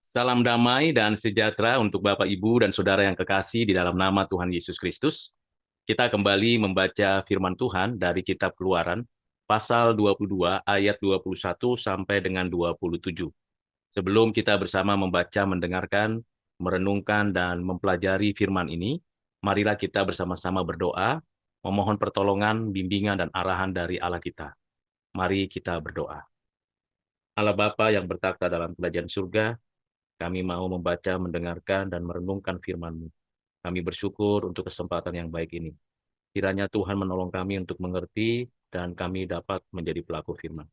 Salam damai dan sejahtera untuk Bapak, Ibu, dan Saudara yang kekasih di dalam nama Tuhan Yesus Kristus. Kita kembali membaca firman Tuhan dari kitab Keluaran, pasal 22, ayat 21 sampai dengan 27. Sebelum kita bersama membaca, mendengarkan, merenungkan, dan mempelajari firman ini, marilah kita bersama-sama berdoa, memohon pertolongan, bimbingan, dan arahan dari Allah kita. Mari kita berdoa. Allah Bapa yang bertakhta dalam kerajaan surga, kami mau membaca, mendengarkan, dan merenungkan firman-Mu. Kami bersyukur untuk kesempatan yang baik ini. Kiranya Tuhan menolong kami untuk mengerti dan kami dapat menjadi pelaku firman.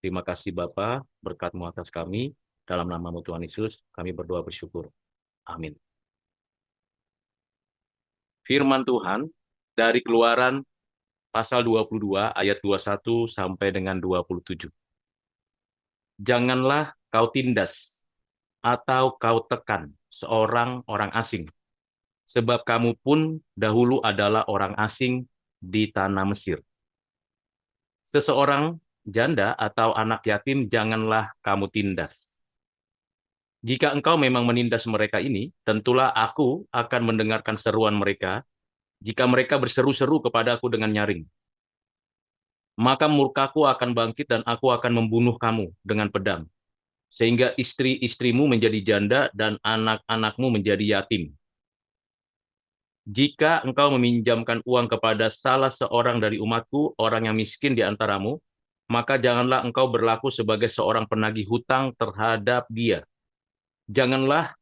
Terima kasih Bapa, berkat-Mu atas kami. Dalam nama-Mu Tuhan Yesus, kami berdoa bersyukur. Amin. Firman Tuhan dari Keluaran pasal 22 ayat 21 sampai dengan 27. Janganlah kau tindas atau kau tekan seorang orang asing, sebab kamu pun dahulu adalah orang asing di tanah Mesir. Seseorang janda atau anak yatim janganlah kamu tindas. Jika engkau memang menindas mereka ini, tentulah aku akan mendengarkan seruan mereka jika mereka berseru-seru kepadaku dengan nyaring. Maka murkaku akan bangkit dan aku akan membunuh kamu dengan pedang, sehingga istri-istrimu menjadi janda dan anak-anakmu menjadi yatim. Jika engkau meminjamkan uang kepada salah seorang dari umatku, orang yang miskin di antaramu, maka janganlah engkau berlaku sebagai seorang penagih hutang terhadap dia. Janganlah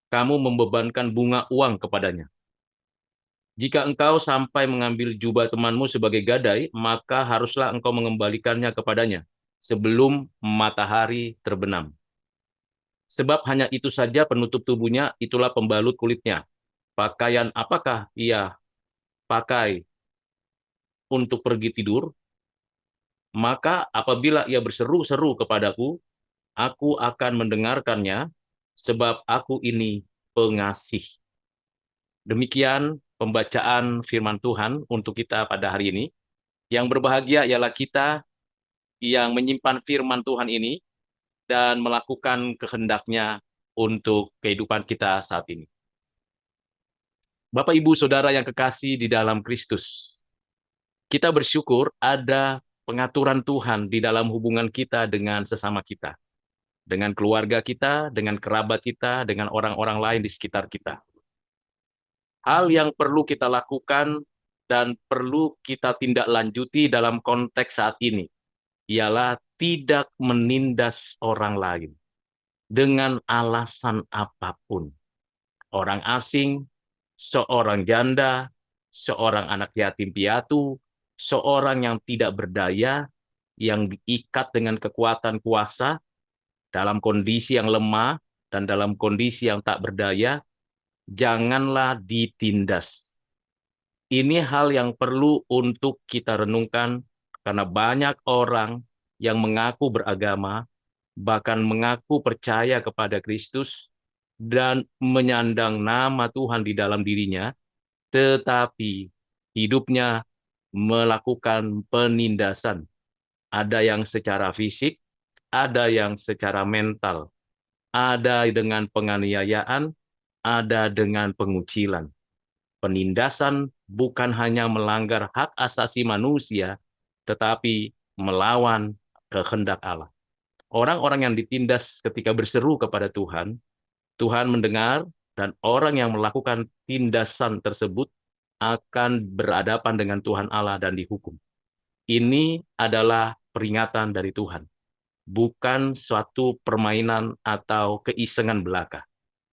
kamu membebankan bunga uang kepadanya. Jika engkau sampai mengambil jubah temanmu sebagai gadai, maka haruslah engkau mengembalikannya kepadanya sebelum matahari terbenam. Sebab hanya itu saja penutup tubuhnya, itulah pembalut kulitnya. Pakaian apakah ia pakai untuk pergi tidur? Maka apabila ia berseru-seru kepadaku, aku akan mendengarkannya, sebab aku ini pengasih. Demikian pembacaan firman Tuhan untuk kita pada hari ini. Yang berbahagia ialah kita yang menyimpan firman Tuhan ini dan melakukan kehendaknya untuk kehidupan kita saat ini. Bapak, Ibu, Saudara yang kekasih di dalam Kristus, kita bersyukur ada pengaturan Tuhan di dalam hubungan kita dengan sesama kita, dengan keluarga kita, dengan kerabat kita, dengan orang-orang lain di sekitar kita. Hal yang perlu kita lakukan dan perlu kita tindak lanjuti dalam konteks saat ini ialah tidak menindas orang lain dengan alasan apapun. Orang asing, seorang janda, seorang anak yatim piatu, seorang yang tidak berdaya, yang diikat dengan kekuatan kuasa, dalam kondisi yang lemah dan dalam kondisi yang tak berdaya, janganlah ditindas. Ini hal yang perlu untuk kita renungkan karena banyak orang yang mengaku beragama, bahkan mengaku percaya kepada Kristus dan menyandang nama Tuhan di dalam dirinya, tetapi hidupnya melakukan penindasan. Ada yang secara fisik, ada yang secara mental, ada dengan penganiayaan, ada dengan pengucilan. Penindasan bukan hanya melanggar hak asasi manusia, tetapi melawan kehendak Allah. Orang-orang yang ditindas ketika berseru kepada Tuhan, Tuhan mendengar, dan orang yang melakukan tindasan tersebut akan berhadapan dengan Tuhan Allah dan dihukum. Ini adalah peringatan dari Tuhan, bukan suatu permainan atau keisengan belaka.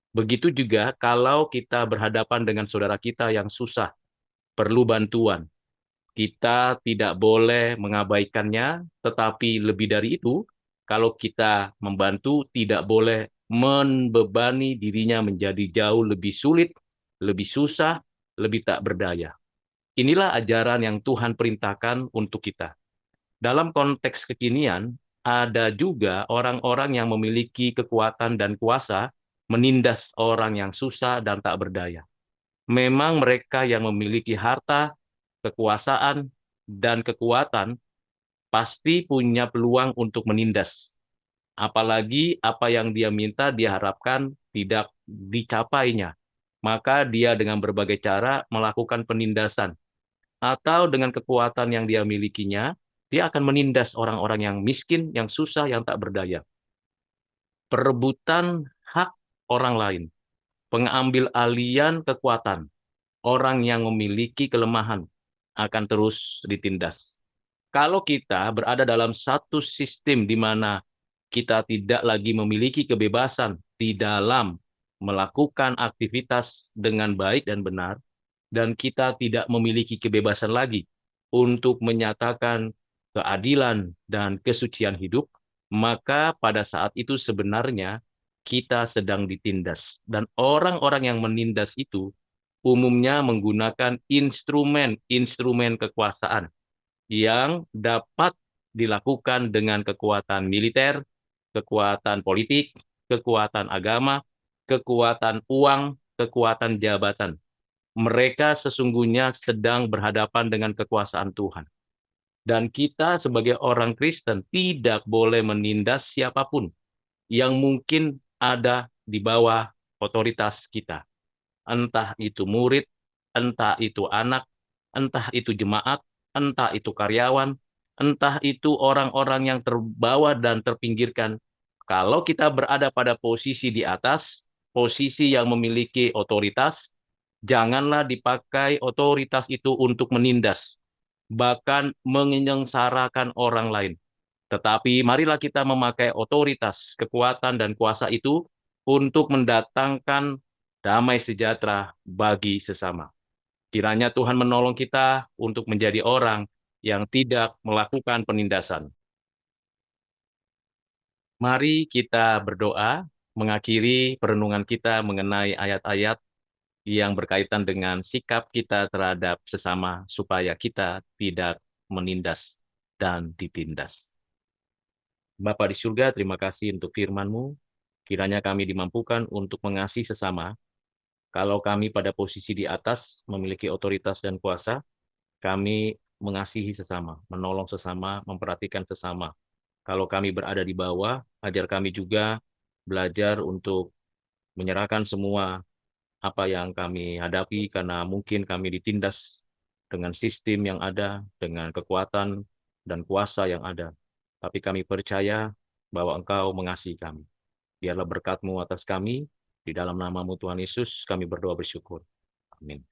Begitu juga kalau kita berhadapan dengan saudara kita yang susah, perlu bantuan. Kita tidak boleh mengabaikannya, tetapi lebih dari itu, kalau kita membantu, tidak boleh membebani dirinya menjadi jauh lebih sulit, lebih susah, lebih tak berdaya. Inilah ajaran yang Tuhan perintahkan untuk kita. Dalam konteks kekinian, ada juga orang-orang yang memiliki kekuatan dan kuasa menindas orang yang susah dan tak berdaya. Memang mereka yang memiliki harta, kekuasaan, dan kekuatan pasti punya peluang untuk menindas. Apalagi apa yang dia minta, dia harapkan tidak dicapainya. Maka dia dengan berbagai cara melakukan penindasan. Atau dengan kekuatan yang dia milikinya, dia akan menindas orang-orang yang miskin, yang susah, yang tak berdaya. Perebutan hak orang lain, pengambil alian kekuatan, orang yang memiliki kelemahan akan terus ditindas. Kalau kita berada dalam satu sistem di mana kita tidak lagi memiliki kebebasan di dalam melakukan aktivitas dengan baik dan benar, dan kita tidak memiliki kebebasan lagi untuk menyatakan keadilan dan kesucian hidup, maka pada saat itu sebenarnya kita sedang ditindas. Dan orang-orang yang menindas itu umumnya menggunakan instrumen-instrumen kekuasaan yang dapat dilakukan dengan kekuatan militer, kekuatan politik, kekuatan agama, kekuatan uang, kekuatan jabatan. Mereka sesungguhnya sedang berhadapan dengan kekuasaan Tuhan. Dan kita sebagai orang Kristen tidak boleh menindas siapapun yang mungkin ada di bawah otoritas kita. Entah itu murid, entah itu anak, entah itu jemaat, entah itu karyawan, entah itu orang-orang yang terbawa dan terpinggirkan. Kalau kita berada pada posisi di atas, posisi yang memiliki otoritas, janganlah dipakai otoritas itu untuk menindas, bahkan menyengsarakan orang lain. Tetapi marilah kita memakai otoritas, kekuatan, dan kuasa itu untuk mendatangkan damai sejahtera bagi sesama. Kiranya Tuhan menolong kita untuk menjadi orang yang tidak melakukan penindasan. Mari kita berdoa mengakhiri perenungan kita mengenai ayat-ayat yang berkaitan dengan sikap kita terhadap sesama supaya kita tidak menindas dan ditindas. Bapa di surga, terima kasih untuk firman-Mu. Kiranya kami dimampukan untuk mengasihi sesama. Kalau kami pada posisi di atas memiliki otoritas dan kuasa, kami mengasihi sesama, menolong sesama, memperhatikan sesama. Kalau kami berada di bawah, ajar kami juga belajar untuk menyerahkan semua apa yang kami hadapi karena mungkin kami ditindas dengan sistem yang ada, dengan kekuatan dan kuasa yang ada. Tapi kami percaya bahwa Engkau mengasihi kami. Biarlah berkat-Mu atas kami, di dalam nama-Mu Tuhan Yesus kami berdoa bersyukur. Amin.